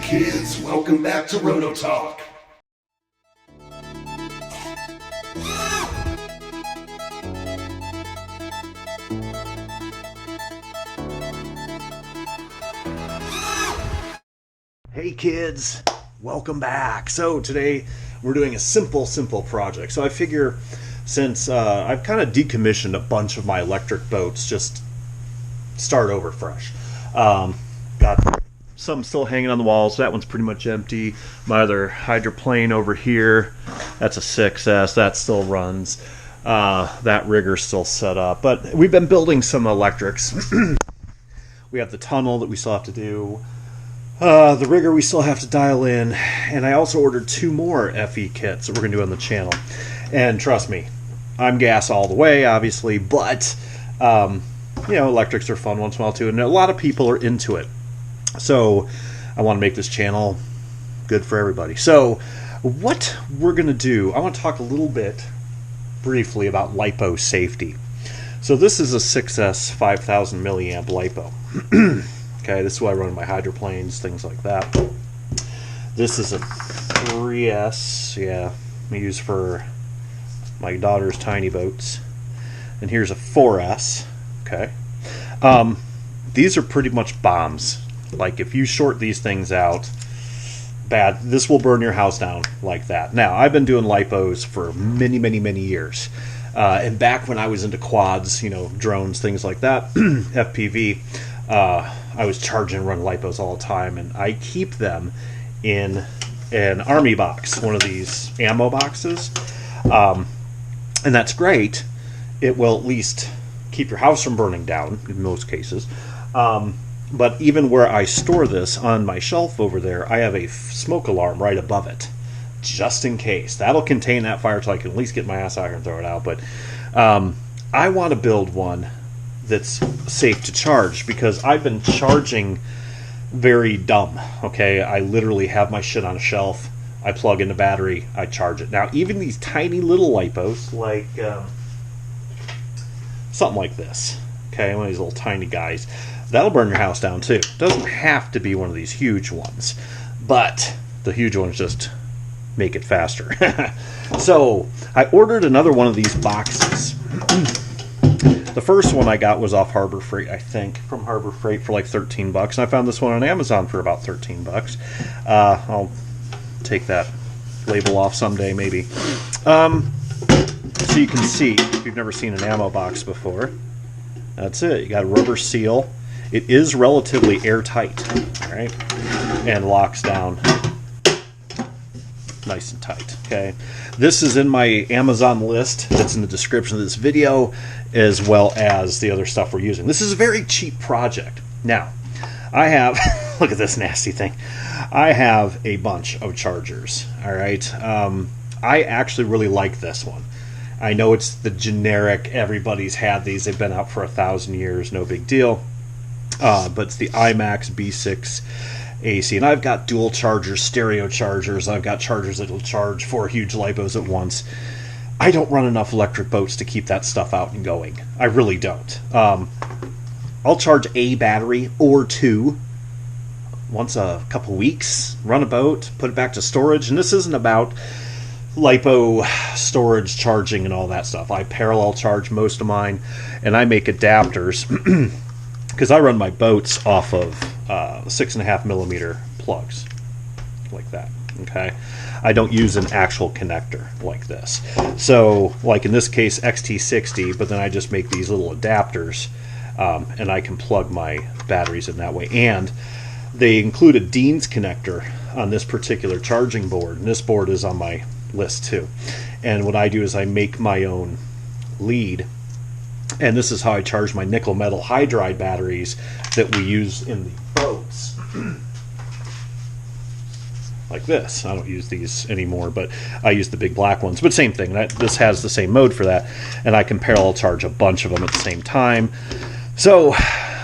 kids, welcome back to Roto Talk. Hey kids, welcome back. So today we're doing a simple project. So I figure since I've kind of decommissioned a bunch of my electric boats, just start over fresh. Got some still hanging on the walls. That one's pretty much empty. My other hydroplane over here, that's a 6S, that still runs. That rigger's still set up. But we've been building some electrics. We have the tunnel that we still have to do. The rigger we still have to dial in, and I also ordered 2 more FE kits that we're going to do on the channel. And trust me, I'm gas all the way, obviously, but, electrics are fun once in a while too, and a lot of people are into it. So I want to make this channel good for everybody. So what we're going to do, I want to talk a little bit briefly about Lipo safety. So this is a 6S 5000 milliamp Lipo. Okay, this is what I run my hydroplanes, things like that. This is a 3S, I use for my daughter's tiny boats. And here's a 4S, okay. These are pretty much bombs. Like, if you short these things out, bad, this will burn your house down like that. Now, I've been doing Lipos for many years. And back when I was into quads, drones, things like that, FPV, I was charging and run Lipos all the time, and I keep them in an army box, one of these ammo boxes, and that's great. It will at least keep your house from burning down in most cases, but even where I store this on my shelf over there, I have a smoke alarm right above it, just in case. That'll contain that fire till I can at least get my ass out here and throw it out, but I want to build one that's safe to charge, because I've been charging very dumb. Okay, I literally have my shit on a shelf, I plug in the battery, I charge it. Now even these tiny little Lipos, like something like this, okay, one of these little tiny guys, that'll burn your house down too. It doesn't have to be one of these huge ones, but the huge ones just make it faster. So I ordered another one of these boxes. The first one I got was off Harbor Freight, I think, from Harbor Freight for like 13 bucks. And I found this one on Amazon for about 13 bucks. I'll take that label off someday, maybe. So you can see, if you've never seen an ammo box before, that's it. You got a rubber seal. It is relatively airtight, all right, and locks down nice and tight. Okay, this is in my Amazon list that's in the description of this video, as well as the other stuff we're using. This is a very cheap project. Now I have look at this nasty thing. I have a bunch of chargers, all right. I actually really like this one. I know it's the generic, everybody's had these, they've been out for 1,000 years, no big deal, but it's the IMAX B6 AC, and I've got dual chargers, stereo chargers. I've got chargers that will charge 4 huge Lipos at once. I don't run enough electric boats to keep that stuff out and going. I really don't. I'll charge a battery or 2 once a couple weeks, run a boat, put it back to storage, and this isn't about Lipo storage charging and all that stuff. I parallel charge most of mine, and I make adapters because I run my boats off of 6.5 millimeter plugs like that. Okay, I don't use an actual connector like this. So like in this case XT60, but then I just make these little adapters, and I can plug my batteries in that way. And they include a Dean's connector on this particular charging board, and this board is on my list too. And what I do is I make my own lead, and this is how I charge my nickel metal hydride batteries that we use in the boats. Like this. I don't use these anymore, but I use the big black ones. But same thing. This has the same mode for that, and I can parallel charge a bunch of them at the same time. So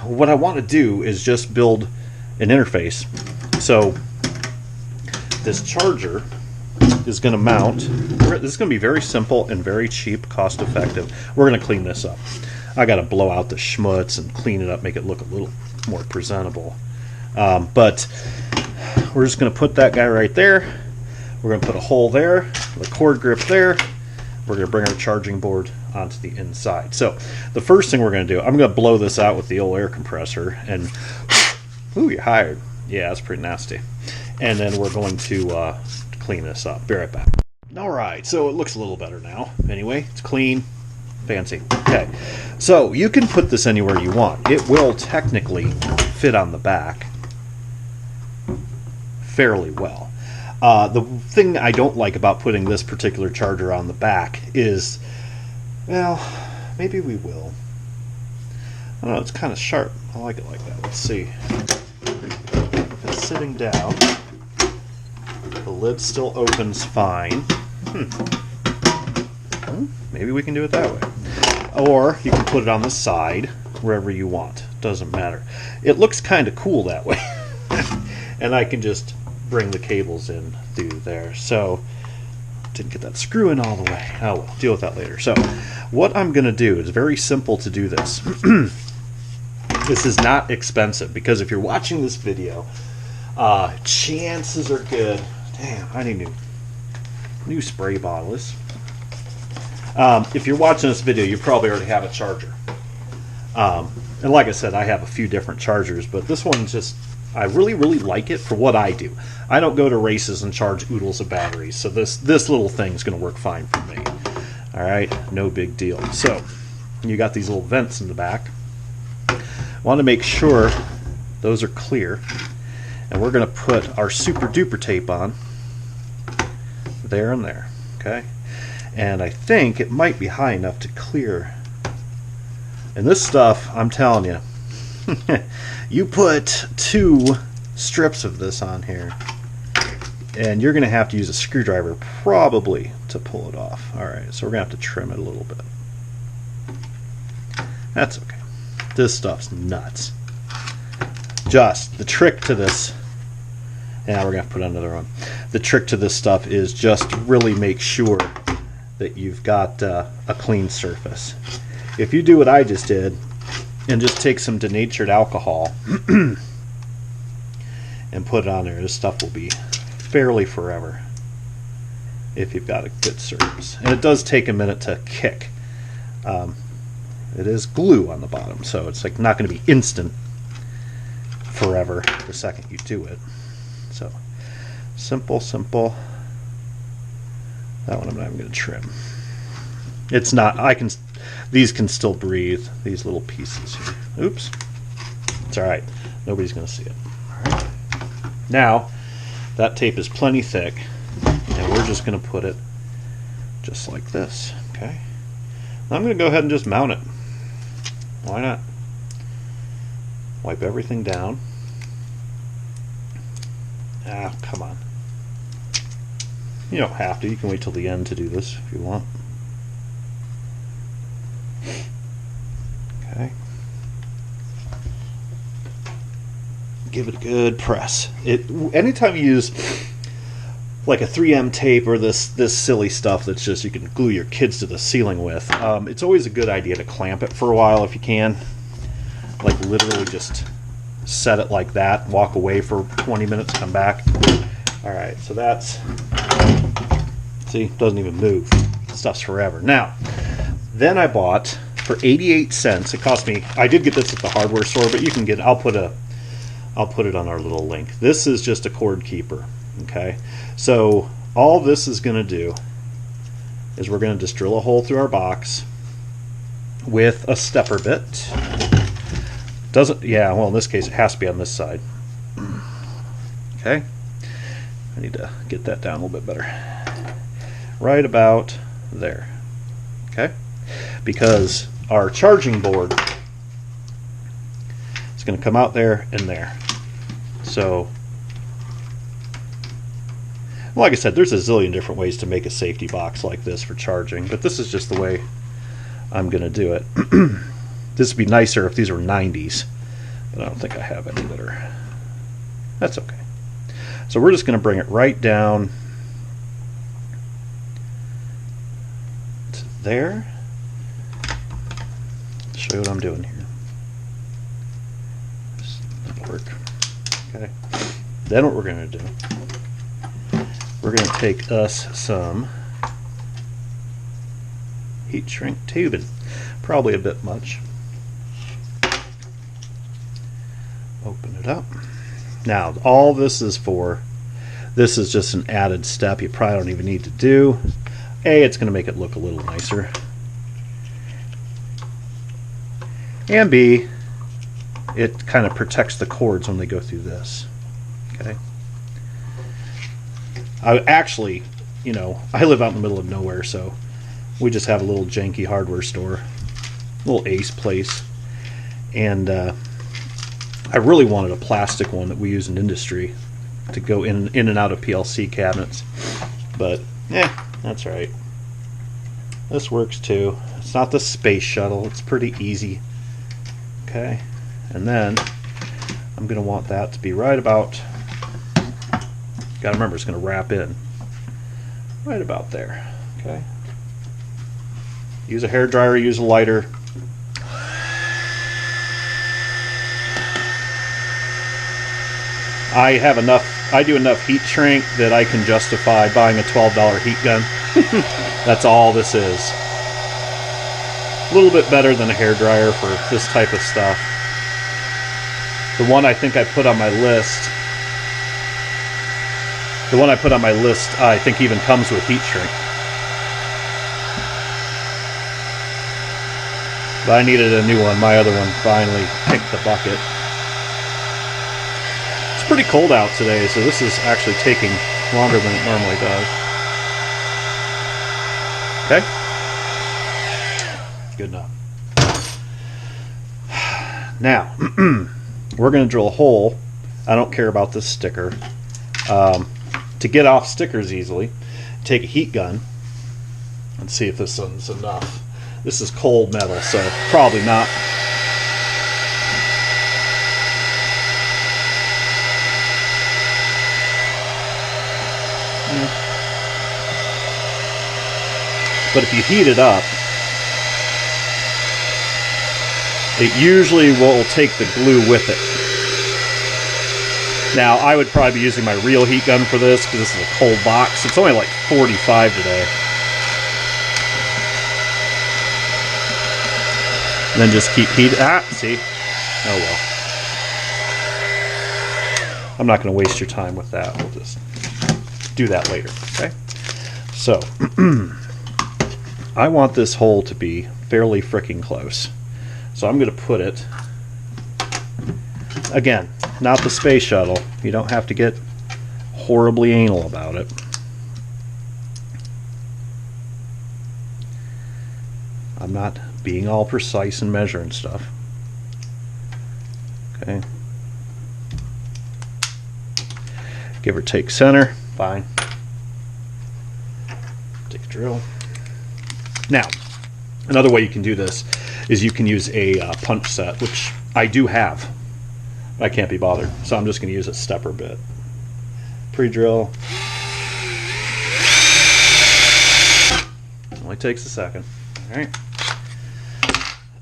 what I want to do is just build an interface. So this charger is going to mount. This is going to be very simple and very cheap, cost effective. We're going to clean this up. I got to blow out the schmutz and clean it up, make it look a little more presentable. But we're just going to put that guy right there. We're going to put a hole there, the cord grip there. We're going to bring our charging board onto the inside. So the first thing we're going to do, I'm going to blow this out with the old air compressor. And, ooh, you're hired. Yeah, that's pretty nasty. And then we're going to clean this up. Be right back. All right, so it looks a little better now. Anyway, it's clean, fancy. Okay, so you can put this anywhere you want. It will technically fit on the back fairly well. The thing I don't like about putting this particular charger on the back is, well, maybe we will. I don't know, it's kind of sharp. I like it like that. Let's see. If it's sitting down, the lid still opens fine. Maybe we can do it that way. Or you can put it on the side, wherever you want. Doesn't matter. It looks kind of cool that way. And I can just bring the cables in through there. So didn't get that screw in all the way. Oh well, deal with that later. So what I'm going to do is very simple to do this. This is not expensive, because if you're watching this video, chances are good. Damn, I need new spray bottles. If you're watching this video, you probably already have a charger. And like I said, I have a few different chargers, but this one's just, I really, really like it for what I do. I don't go to races and charge oodles of batteries, so this little thing's going to work fine for me. All right, no big deal. So you got these little vents in the back. Want to make sure those are clear, and we're going to put our super duper tape on there and there. Okay, and I think it might be high enough to clear. And this stuff, I'm telling you, you put 2 strips of this on here, and you're going to have to use a screwdriver probably to pull it off. Alright, so we're going to have to trim it a little bit. That's okay. This stuff's nuts. Just the trick to this, and we're going to put another one. The trick to this stuff is just really make sure that you've got a clean surface. If you do what I just did, and just take some denatured alcohol and put it on there, this stuff will be fairly forever if you've got a good surface. And it does take a minute to kick. It is glue on the bottom, so it's like not going to be instant forever the second you do it. So simple. That one I'm not even going to trim. It's not, these can still breathe, these little pieces here. Oops. It's alright. Nobody's going to see it. Alright. Now, that tape is plenty thick, and we're just going to put it just like this. Okay? Now I'm going to go ahead and just mount it. Why not? Wipe everything down. Ah, come on. You don't have to. You can wait till the end to do this if you want. Okay. Give it a good press. Anytime you use like a 3M tape or this silly stuff that's just you can glue your kids to the ceiling with, it's always a good idea to clamp it for a while if you can. Like literally just set it like that, walk away for 20 minutes, come back. Alright, so that's, see, doesn't even move. Stuff's forever. Now, then I bought for 88 cents. It cost me, I did get this at the hardware store, but you can get, I'll put it on our little link. This is just a cord keeper. Okay, so all this is going to do is we're going to just drill a hole through our box with a stepper bit. Doesn't, yeah, well in this case it has to be on this side. Okay, I need to get that down a little bit better. Right about there. Okay, because our charging board is going to come out there and there. So, like I said, there's a zillion different ways to make a safety box like this for charging, but this is just the way I'm going to do it. This would be nicer if these were 90s, but I don't think I have any that are. That's okay. So we're just going to bring it right down to there. Show you what I'm doing here. That'll work. Okay. Then what we're going to do, we're going to take us some heat shrink tubing. Probably a bit much. Open it up. Now, all this is just an added step you probably don't even need to do. A, it's going to make it look a little nicer. And B, it kind of protects the cords when they go through this. Okay. I actually, you know, I live out in the middle of nowhere, so we just have a little janky hardware store, little Ace place, and I really wanted a plastic one that we use in industry to go in and out of PLC cabinets, but that's right. This works too. It's not the space shuttle. It's pretty easy. Okay, and then I'm going to want that to be right about, got to remember it's going to wrap in right about there. Okay, use a hair dryer, use a lighter. I do enough heat shrink that I can justify buying a $12 heat gun. That's all this is. A little bit better than a hair dryer for this type of stuff. The one I think I put on my list, I think even comes with heat shrink. But I needed a new one. My other one finally kicked the bucket. It's pretty cold out today, so this is actually taking longer than it normally does. Okay? Good enough. Now, we're going to drill a hole. I don't care about this sticker. To get off stickers easily, take a heat gun and see if this one's enough. This is cold metal, so probably not. But if you heat it up, it usually will take the glue with it. Now, I would probably be using my real heat gun for this because this is a cold box. It's only like 45 today. And then just keep heating. See? Oh well. I'm not going to waste your time with that. We'll just do that later. Okay? So, I want this hole to be fairly freaking close. So I'm going to put it, again, not the space shuttle. You don't have to get horribly anal about it. I'm not being all precise and measuring stuff. Okay. Give or take center. Fine. Take a drill. Now, another way you can do this is you can use a punch set, which I do have. I can't be bothered, so I'm just going to use a stepper bit. Pre-drill. Only takes a second. All right.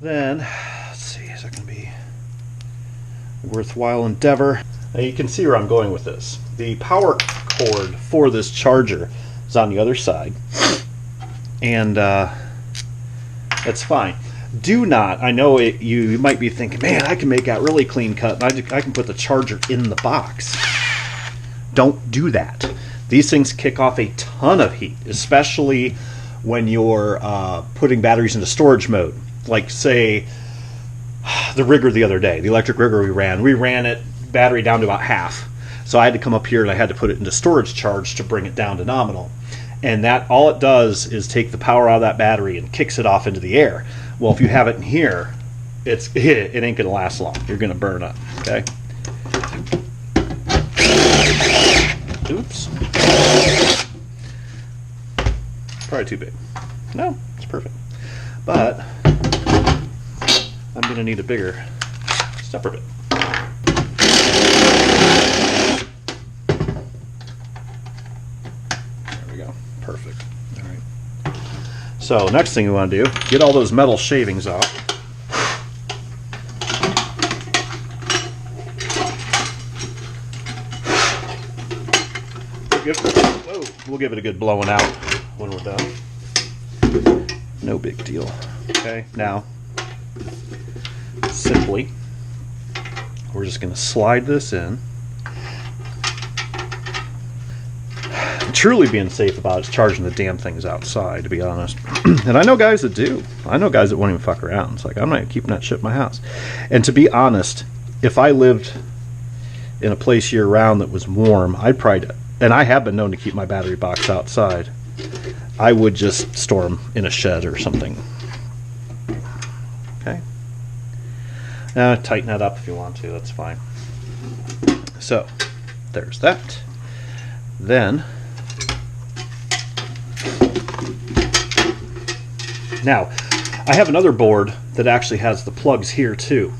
Then, let's see, is that going to be a worthwhile endeavor? Now you can see where I'm going with this. The power cord for this charger is on the other side, and that's fine. Do not, I know you might be thinking, man, I can make that really clean cut, and I can put the charger in the box. Don't do that. These things kick off a ton of heat, especially when you're putting batteries into storage mode. Like, say, the rigger the other day, the electric rigger we ran it, battery down to about half. So I had to come up here and I had to put it into storage charge to bring it down to nominal. And that, all it does is take the power out of that battery and kicks it off into the air. Well, if you have it in here, it ain't gonna last long. You're gonna burn up. Okay. Oops. Probably too big. No, it's perfect. But I'm gonna need a bigger stepper bit. There we go. Perfect. All right. So next thing we want to do, get all those metal shavings off. we'll give it a good blowing out when we're done. No big deal. Okay, now simply we're just going to slide this in. Truly being safe about it is charging the damn things outside, to be honest. And I know guys that do. I know guys that won't even fuck around. It's like, I'm not keeping that shit in my house. And to be honest, if I lived in a place year round that was warm, I'd probably, and I have been known to keep my battery box outside, I would just store them in a shed or something. Okay. Now tighten that up if you want to, that's fine. So, there's that. Then, now, I have another board that actually has the plugs here too.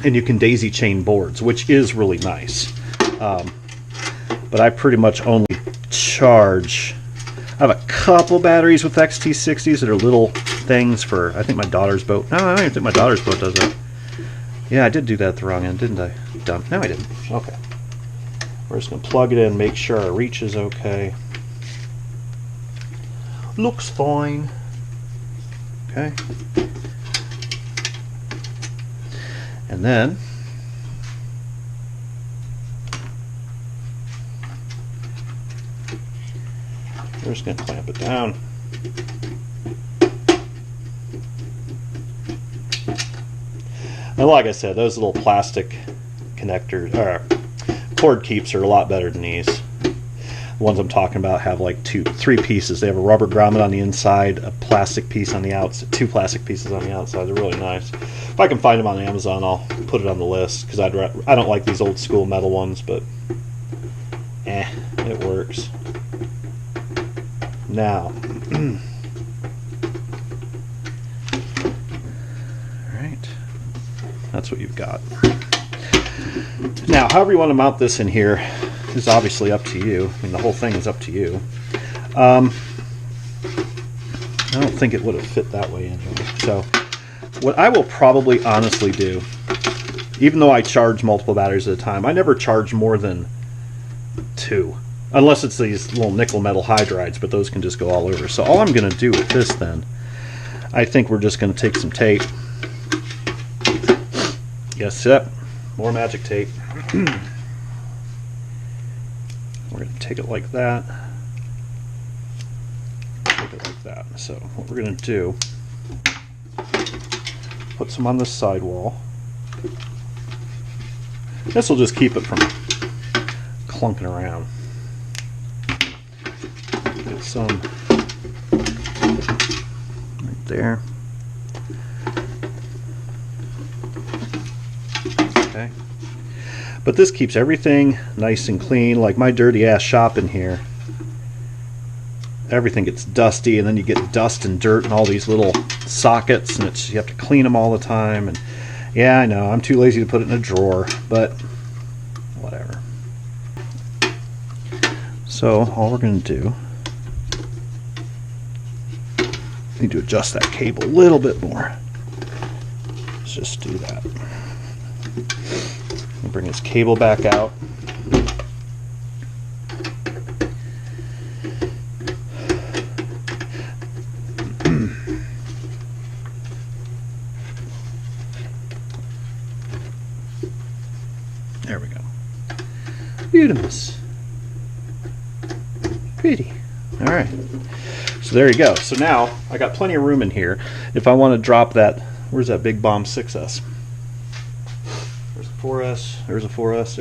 And you can daisy chain boards, which is really nice. But I pretty much only charge. I have a couple batteries with XT60s that are little things for, I think my daughter's boat. No, I don't even think my daughter's boat does that. Yeah, I did do that at the wrong end, didn't I? Dumb. No, I didn't. Okay. We're just going to plug it in, make sure our reach is okay. Looks fine. Okay. And then we're just going to clamp it down. And like I said, those little plastic connectors or cord keeps are a lot better than these. The ones I'm talking about have like 3 pieces. They have a rubber grommet on the inside, a plastic piece on the outside, 2 plastic pieces on the outside. They're really nice. If I can find them on Amazon, I'll put it on the list because I don't like these old school metal ones, but it works. Now, alright, that's what you've got. Now, however you want to mount this in here is obviously up to you. I mean, the whole thing is up to you. I don't think it would have fit that way in here. So, what I will probably honestly do, even though I charge multiple batteries at a time, I never charge more than 2. Unless it's these little nickel metal hydrides, but those can just go all over. So all I'm going to do with this then, I think we're just going to take some tape. Yes, yep. More magic tape. We're going to take it like that. Take it like that. So what we're going to do, put some on this sidewall. This will just keep it from clunking around. Get some right there. Okay. But this keeps everything nice and clean. Like my dirty ass shop in here, everything gets dusty, and then you get dust and dirt and all these little sockets, and you have to clean them all the time. And yeah, I know I'm too lazy to put it in a drawer, but whatever. So all we're going to do, need to adjust that cable a little bit more. Let's just do that. We'll bring this cable back out. There we go. Beautiful. Pretty. All right. So there you go. So now I got plenty of room in here. If I want to drop that, where's that big bomb 6S? There's a 4S. There's a 4S.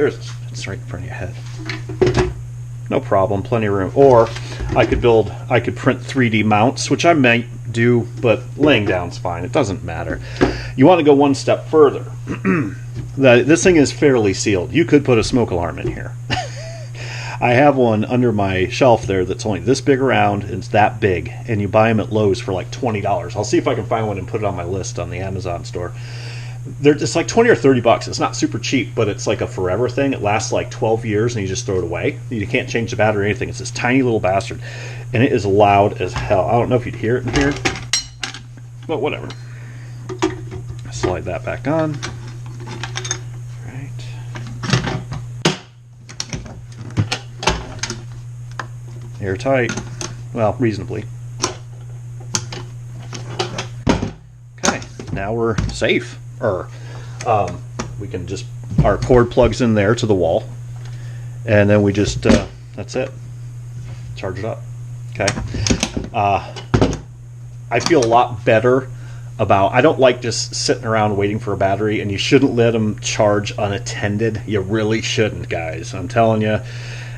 It's right in front of your head. No problem. Plenty of room. Or I could print 3D mounts, which I might do, but laying down's fine. It doesn't matter. You want to go one step further. This thing is fairly sealed. You could put a smoke alarm in here. I have one under my shelf there that's only this big around, and it's that big, and you buy them at Lowe's for like $20. I'll see if I can find one and put it on my list on the Amazon store. It's like 20 or 30 bucks. It's not super cheap, but it's like a forever thing. It lasts like 12 years, and you just throw it away. You can't change the battery or anything. It's this tiny little bastard, and it is loud as hell. I don't know if you'd hear it in here, but whatever. Slide that back on. airtight. Well, reasonably. Okay, now we're safe. We can just, our cord plugs in there to the wall, and then we just, that's it. Charge it up. Okay. I feel a lot better about, I don't like just sitting around waiting for a battery, and you shouldn't let them charge unattended. You really shouldn't, guys. I'm telling you,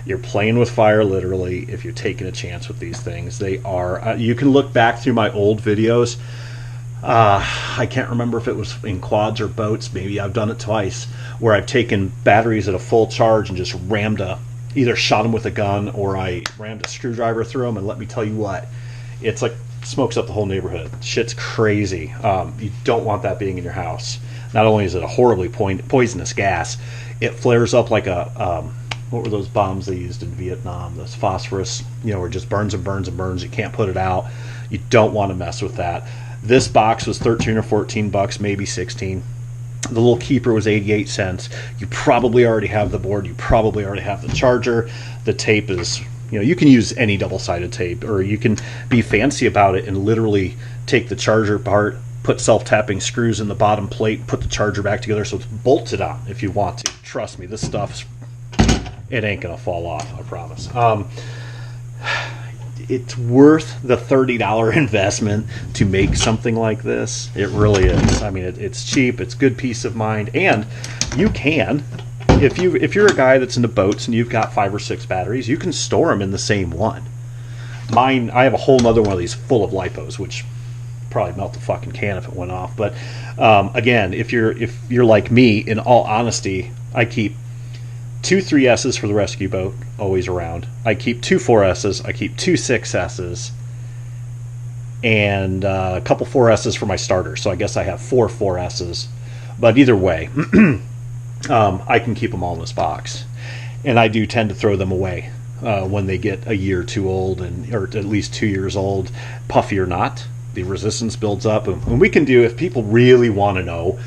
you're playing with fire literally if you're taking a chance with these things. They are, you can look back through my old videos. I can't remember if it was in quads or boats. Maybe I've done it twice, where I've taken batteries at a full charge and just either shot them with a gun, or I rammed a screwdriver through them, and let me tell you what, it's like smokes up the whole neighborhood. Shit's crazy. You don't want that being in your house. Not only is it a horribly poisonous gas, it flares up like a, what were those bombs they used in Vietnam? Those phosphorus, where it just burns and burns and burns. You can't put it out. You don't want to mess with that. This box was 13 or 14 bucks, maybe 16. The little keeper was 88 cents. You probably already have the board. You probably already have the charger. The tape is, you can use any double-sided tape, or you can be fancy about it and literally take the charger part, put self-tapping screws in the bottom plate, put the charger back together so it's bolted on if you want to. Trust me, this stuff, it ain't going to fall off, I promise. It's worth the $30 investment to make something like this. It really is. I mean, it's cheap. It's good peace of mind, and you can, if you're a guy that's into boats and you've got 5 or 6 batteries, you can store them in the same one. Mine, I have a whole other one of these full of Lipos, which probably melt the fucking can if it went off. But again, if you're like me, in all honesty, I keep 2 3S's for the rescue boat, always around. I keep 2 4S's. I keep 2 6S's. And a couple 4S's for my starter. So I guess I have 4 4S's. But either way, I can keep them all in this box. And I do tend to throw them away when they get a year or 2 old, or at least 2 years old. Puffy or not, the resistance builds up. And we can do, if people really want to know,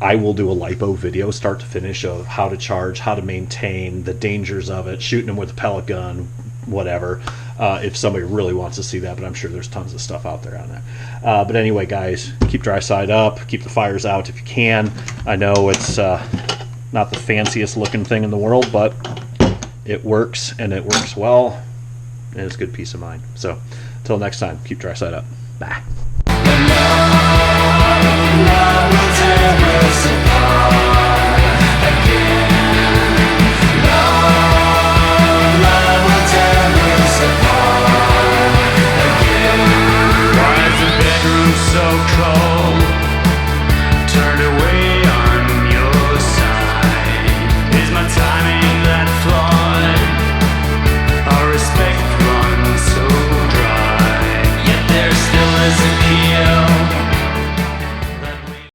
I will do a Lipo video, start to finish, of how to charge, how to maintain, the dangers of it, shooting them with a pellet gun, whatever, if somebody really wants to see that. But I'm sure there's tons of stuff out there on that. But anyway, guys, keep dry side up, keep the fires out if you can. I know it's not the fanciest looking thing in the world, but it works, and it works well, and it's good peace of mind. So until next time, keep dry side up. Bye. Now we'll tear us apart.